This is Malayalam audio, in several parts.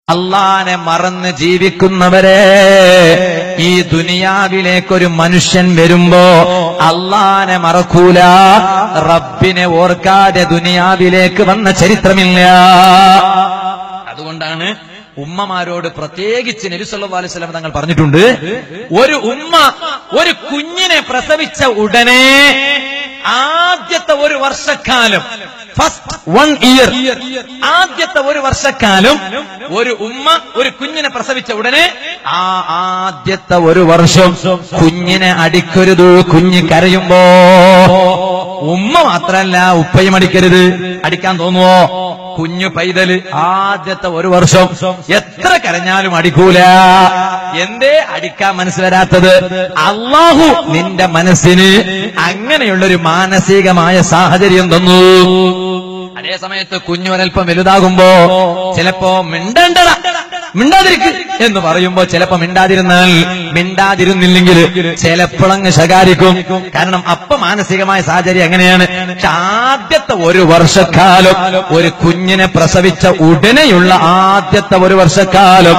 അള്ളാനെ മറന്ന് ജീവിക്കുന്നവരെ, ഈ ദുനിയാവിലേക്കൊരു മനുഷ്യൻ വരുമ്പോ അള്ളാനെ മറക്കൂല, റബ്ബിനെ ഓർക്കാതെ ദുനിയാവിലേക്ക് വന്ന ചരിത്രമില്ല. അതുകൊണ്ടാണ് ഉമ്മമാരോട് പ്രത്യേകിച്ച് നബി സല്ലല്ലാഹു അലൈഹി വസല്ലം തങ്ങൾ പറഞ്ഞിട്ടുണ്ട്, ഒരു ഉമ്മ ഒരു കുഞ്ഞിനെ പ്രസവിച്ച ഉടനെ ആദ്യത്തെ ഒരു വർഷക്കാലം, ഫസ്റ്റ് 1 ഇയർ, ആദ്യത്തെ ഒരു വർഷക്കാലം ഒരു ഉമ്മ ഒരു കുഞ്ഞിനെ പ്രസവിച്ച ഉടനെ ആ ആദ്യത്തെ ഒരു വർഷം കുഞ്ഞിനെ അടിക്കരുത്. കുഞ്ഞ് കരയുമ്പോ ഉമ്മ മാത്രല്ല ഉപ്പയും അടിക്കരുത്. അടിക്കാൻ തോന്നുവോ? കുഞ്ഞു പൈതല് ആദ്യത്തെ ഒരു വർഷം എത്ര കരഞ്ഞാലും അടിക്കൂല. എന്തേ അടിക്കാൻ മനസ്സ് വരാത്തത്? അല്ലാഹു നിന്റെ മനസ്സിന് അങ്ങനെയുള്ളൊരു മാനസികമായ സാഹചര്യം തന്നു. അതേ സമയത്ത് കുഞ്ഞു ഒരൽപ്പം വലുതാകുമ്പോ ചിലപ്പോ മിണ്ടാതിരിക്ക് എന്ന് പറയുമ്പോ ചിലപ്പോ മിണ്ടാതിരുന്നില്ലെങ്കിൽ ചിലപ്പോഴങ്ങ് ശകാരിക്കും. കാരണം അപ്പൊ മാനസികമായ സാഹചര്യം എങ്ങനെയാണ്? ആദ്യത്തെ ഒരു വർഷക്കാലം ഒരു കുഞ്ഞിനെ പ്രസവിച്ച ഉടനെയുള്ള ആദ്യത്തെ ഒരു വർഷക്കാലം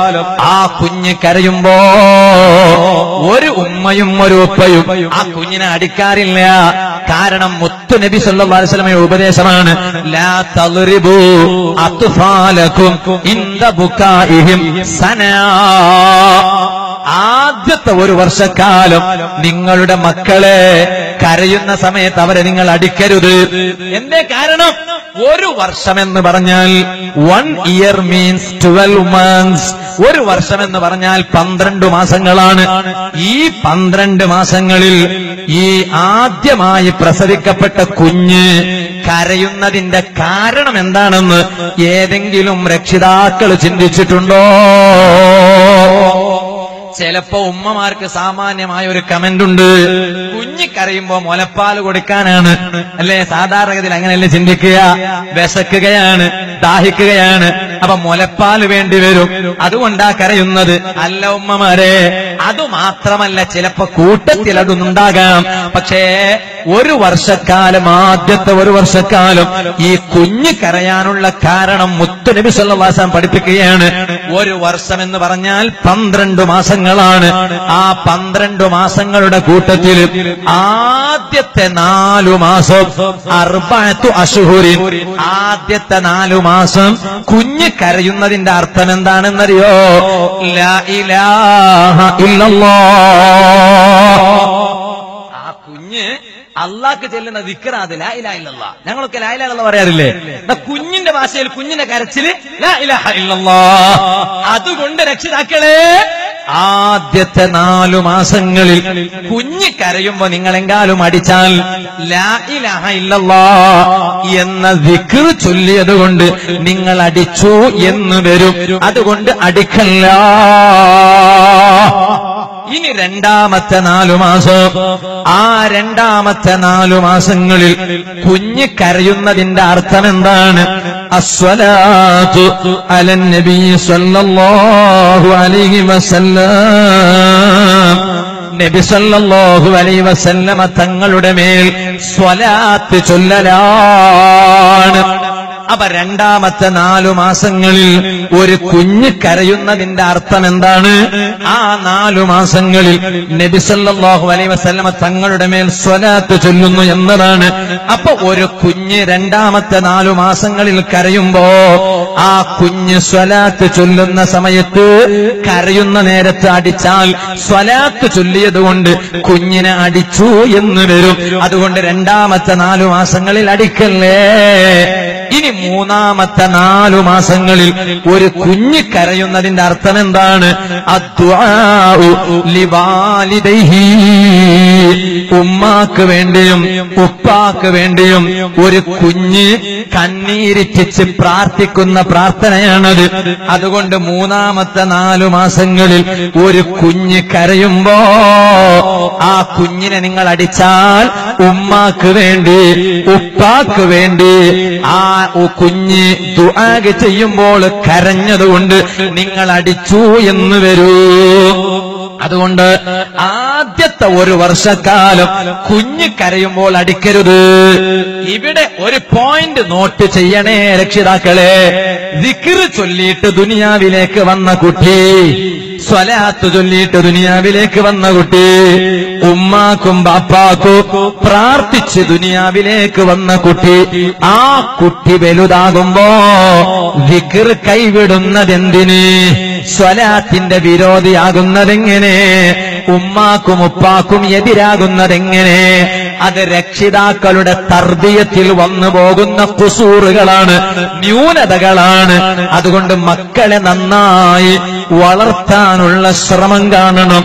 ആ കുഞ്ഞ് കരയുമ്പോ ഒരു ഉമ്മയും ഒരു ഉപ്പയും ആ കുഞ്ഞിനെ അടിക്കാറില്ല. കാരണം മുത്തു നബി സല്ലല്ലാഹു അലൈഹി വസല്ലമയുടെ ഉപദേശമാണ്, ലാ തദ്രിബൂ അത്ഫാലകും ഇൻദ ബുകാഇഹിം സനാ. ആദ്യത്തെ ഒരു വർഷക്കാലം നിങ്ങളുടെ മക്കളെ കരയുന്ന സമയത്ത് അവരെ നിങ്ങൾ അടിക്കരുത്. എന്തേ കാരണം? ഒരു വർഷമെന്ന് പറഞ്ഞാൽ 1 ഇയർ മീൻസ് 12 മന്ത്സ്. ഒരു വർഷമെന്ന് പറഞ്ഞാൽ 12 മാസങ്ങളാണ്. ഈ 12 മാസങ്ങളിൽ ഈ ആദ്യമായി പ്രസവിക്കപ്പെട്ട കുഞ്ഞ് കരയുന്നതിന്റെ കാരണം എന്താണെന്ന് ഏതെങ്കിലും രക്ഷിതാക്കൾ ചിന്തിച്ചിട്ടുണ്ടോ? ചിലപ്പോ ഉമ്മമാർക്ക് സാമാന്യമായ ഒരു കമന്റ് ഉണ്ട്, കുഞ്ഞി കരയുമ്പോ മുലപ്പാൽ കൊടുക്കാനാണ് അല്ലെ, സാധാരണഗതിയിൽ അങ്ങനെയല്ലേ ചിന്തിക്കുക. വിശക്കുകയാണ്, ദാഹിക്കുകയാണ്, അപ്പൊ മുലപ്പാൽ വേണ്ടി വരും, അതുകൊണ്ടാ കരയുന്നത്. അല്ല ഉമ്മമാരെ, അതുമാത്രമല്ല, ചിലപ്പോ കൂട്ടത്തിൽ അതൊന്നുണ്ടാകാം. പക്ഷേ ഒരു വർഷക്കാലം, ആദ്യത്തെ ഒരു വർഷക്കാലം ഈ കുഞ്ഞ് കരയാനുള്ള കാരണം മുത്തു നബി സല്ലല്ലാഹു അലൈഹി വസല്ലം പഠിപ്പിക്കുകയാണ്. ഒരു വർഷം എന്ന് പറഞ്ഞാൽ 12 മാസങ്ങളാണ്. ആ 12 മാസങ്ങളുടെ കൂട്ടത്തിൽ ആദ്യത്തെ 4 മാസം 4 അശ്ഹുരിൻ, ആദ്യത്തെ 4 മാസം കുഞ്ഞ് കരയുന്നതിന്റെ അർത്ഥം എന്താണെന്നറിയോ? ലാ ഇലാഹ ഇല്ലല്ലാഹ്. ആ കുഞ്ഞ് അള്ളാഹ്ക്ക് ചെല്ലുന്ന ദിക്റാത് ലാ ഇലാഹ ഇല്ലല്ലാഹ്. ഞങ്ങളൊക്കെ ലാ ഇലാഹ ഇല്ലല്ലാഹ് പറയാറില്ലേ? കുഞ്ഞിന്റെ ഭാഷയിൽ കുഞ്ഞിന്റെ കരച്ചില് ലാ ഇലാഹ ഇല്ലല്ലാഹ്. അതുകൊണ്ട് രക്ഷിതാക്കളെ, ആദ്യത്തെ 4 മാസങ്ങളിൽ കുഞ്ഞ് കരയുമ്പോ നിങ്ങളെങ്കാലും അടിച്ചാൽ ലാ ഇലാഹ ഇല്ലല്ലാഹ് എന്ന ദിക്ർ ചൊല്ലിയത് കൊണ്ട് നിങ്ങൾ അടിച്ചു എന്ന് വരും. അതുകൊണ്ട് അടിക്കല്ല. ഇനി രണ്ടാമത്തെ 4 മാസം, ആ രണ്ടാമത്തെ 4 മാസങ്ങളിൽ കുഞ്ഞ് കരയുന്നതിന്റെ അർത്ഥം എന്താണ്? അസ്സലാത്തു അലൻ നബി സല്ലല്ലാഹു അലൈഹി വസല്ലം. നബി സല്ലല്ലാഹു അലൈഹി വസല്ലമ തങ്ങളുടെ മേൽ സ്വലാത്ത് ചൊല്ലലാണ്. അപ്പൊ രണ്ടാമത്തെ 4 മാസങ്ങളിൽ ഒരു കുഞ്ഞ് കരയുന്നതിന്റെ അർത്ഥം എന്താണ്? ആ 4 മാസങ്ങളിൽ നബി സല്ലല്ലാഹു അലൈഹി വസല്ലമ തങ്ങളുടെ മേൽ സ്വലാത്ത് ചൊല്ലുന്നു എന്നതാണ്. അപ്പൊ ഒരു കുഞ്ഞ് രണ്ടാമത്തെ 4 മാസങ്ങളിൽ കരയുമ്പോ ആ കുഞ്ഞ് സ്വലാത്ത് ചൊല്ലുന്ന സമയത്ത് കരയുന്ന നേരത്ത് അടിച്ചാൽ സ്വലാത്ത് ചൊല്ലിയത് കൊണ്ട് കുഞ്ഞിനെ അടിച്ചു എന്ന് വരും. അതുകൊണ്ട് രണ്ടാമത്തെ 4 മാസങ്ങളിൽ അടിക്കല്ലേ. ഇനി മൂന്നാമത്തെ 4 മാസങ്ങളിൽ ഒരു കുഞ്ഞ് കരയുന്നതിന്റെ അർത്ഥം എന്താണ്? അദ്ദുആഉ ലിവാലിദൈഹി. ഉമ്മാക്ക് വേണ്ടിയും ഉപ്പാക്ക് വേണ്ടിയും ഒരു കുഞ്ഞ് കണ്ണീരിറ്റിച്ച് പ്രാർത്ഥിക്കുന്ന പ്രാർത്ഥനയാണത്. അതുകൊണ്ട് മൂന്നാമത്തെ 4 മാസങ്ങളിൽ ഒരു കുഞ്ഞ് കരയുമ്പോ ആ കുഞ്ഞിനെ നിങ്ങൾ അടിച്ചാൽ ഉമ്മാക്ക് വേണ്ടി ഉപ്പാക്ക് വേണ്ടി ആ കുഞ്ഞ് ദുആ ചെയ്യുമ്പോൾ കരഞ്ഞതുകൊണ്ട് നിങ്ങൾ അടിച്ചു എന്ന് വരൂ. അതുകൊണ്ട് ആദ്യത്തെ ഒരു വർഷക്കാലം കുഞ്ഞ് കരയുമ്പോൾ അടിക്കരുത്. ഇവിടെ ഒരു പോയിന്റ് നോട്ട് ചെയ്യണേ രക്ഷിതാക്കളെ. ദിക്ർ ചൊല്ലിയിട്ട് ദുനിയാവിലേക്ക് വന്ന കുട്ടി, സ്വലാത്ത് ചൊല്ലിയിട്ട് ദുനിയാവിലേക്ക് വന്ന കുട്ടി, ഉമ്മാക്കും ബാപ്പാക്കും പ്രാർത്ഥിച്ച് ദുനിയാവിലേക്ക് വന്ന കുട്ടി, ആ കുട്ടി വലുതാകുമ്പോ ദിക്ർ കൈവിടുന്നതെന്തിന്? സ്വലാത്തിന്റെ വിരോധിയാകുന്നതെങ്ങനെ? ഉമ്മാക്കും ഉപ്പാക്കും എതിരാകുന്നതെങ്ങനെ? അത് രക്ഷിതാക്കളുടെ തർബിയത്തിൽ വന്നു പോകുന്ന ഖുസൂറുകളാണ്, ന്യൂനതകളാണ്. അതുകൊണ്ട് മക്കളെ നന്നായി വളർത്താനുള്ള ശ്രമം കാണണം.